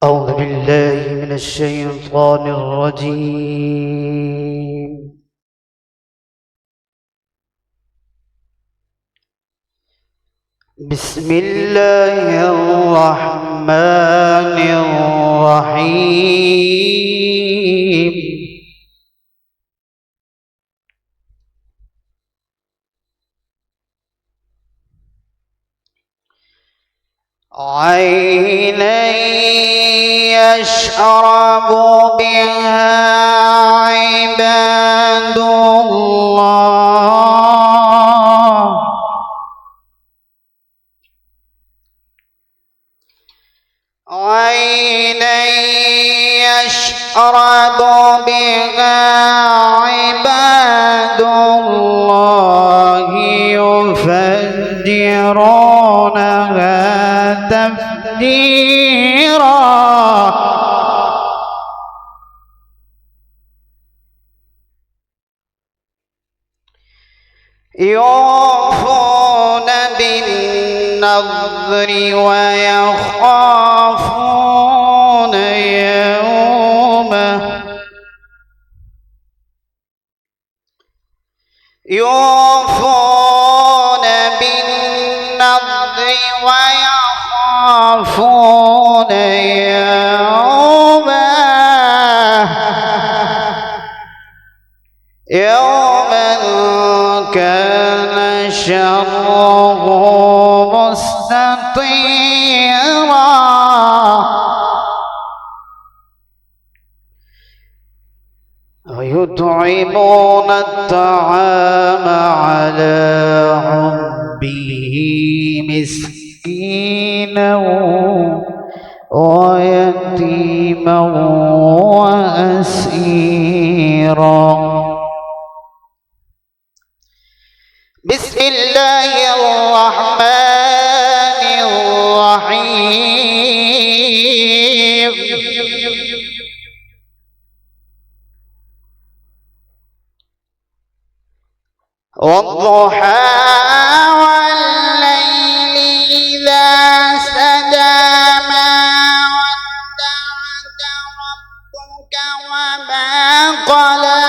أعوذ بالله من الشيطان الرجيم. بسم الله الرحمن الرحيم. عينا يشرب بها عباد الله، عينا يشرب بها عباد الله يفجرونها تفجيرا. يوفون بالنذر ويخافون يوما، يوفون بالنذر ويخافون يوما كان شره مستطيرا. ويطعمون الطعام على حبه مسكينا ويتيما وأسيرا. بسم الله الرحمن الرحيم. والضحى والليل إذا سجى ما ودعك ربك وما قلى،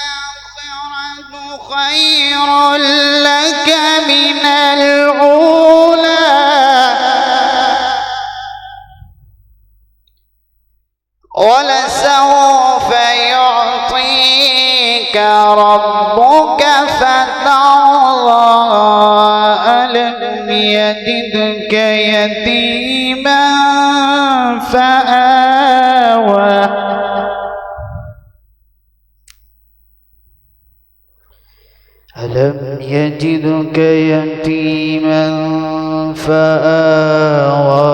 وللآخرة خير لك من الأولى، ولسوف يعطيك ربك فترضى. ألم يجدك يتيما فآوى، ألم يجدك يتيما فآوى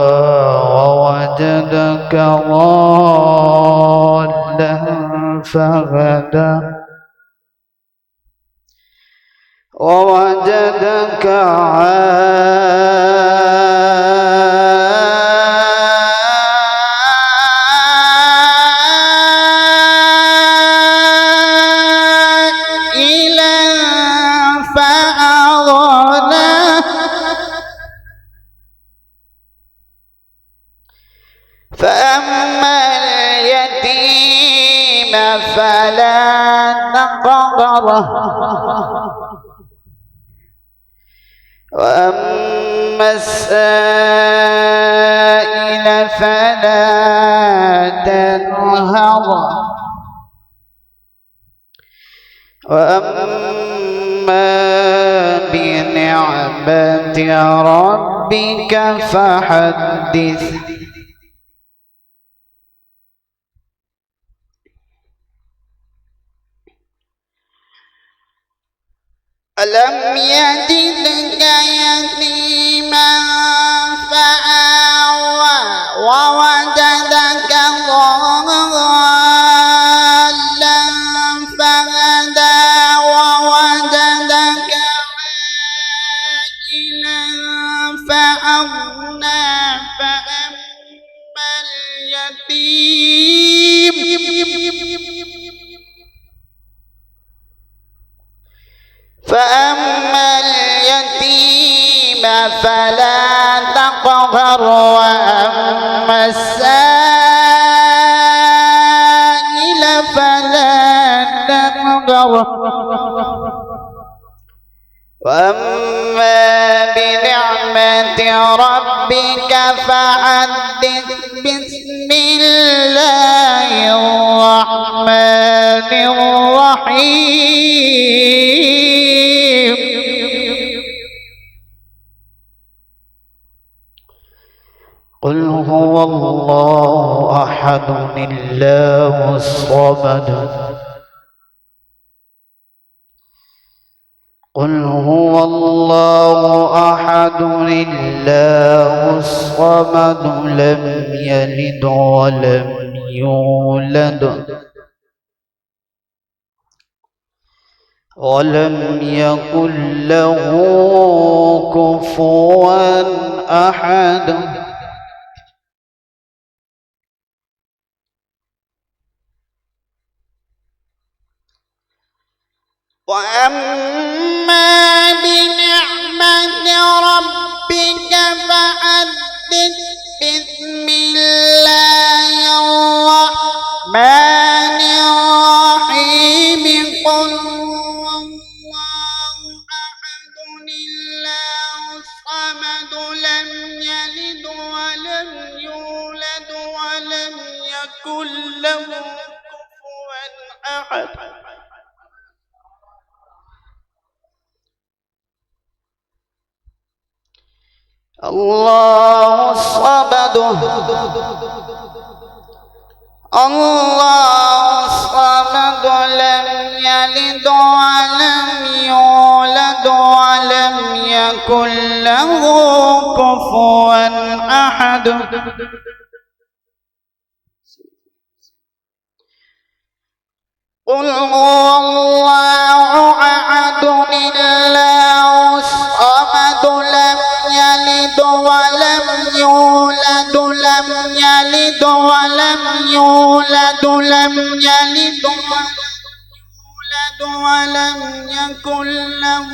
ووجدك ضالا فهدى ووجدك عائلا فأغنى. فأما اليتيم فلا تقهر، وأما السائل فلا تنهر، وأما بنعمة ربك فحدث. ألم يجدك يتيما فآوى ووجدك ضالا فهدى ووجدك عائلا فأغنى. فأما اليتيم فأما اليتيم فلا تقهر، قهر وأما السائل فلا تنهر وأما بنعمة ربك فحدث بسم الله الرحمن الرحيم قل هو الله أحد الله الصمد قل هو الله أحد الله الصمد لم يلد ولم يولد ولم يكن له كفوا أحد وأما بنعمة ربك فحدث بسم الله الرحمن الرحيم قل هو الله أحد الله الصمد لم يلد ولم يولد ولم يكن له كفوا أحد الله الصمد الله الصمد لم يلد ولم يولد ولم يكن له كفوا أحد قل هو الله أحد الله الصمد لم يلد ولم يولد لم يلد ولم يولد لم يلد ولم يكن له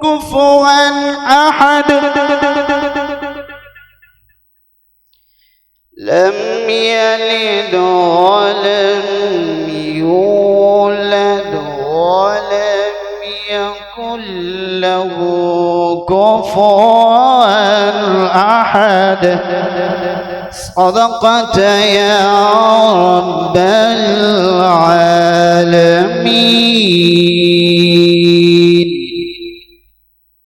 كفوا أحد لم يلد ولم يولد ولم يكن له كفوا أحد صدقت يا رب العالمين.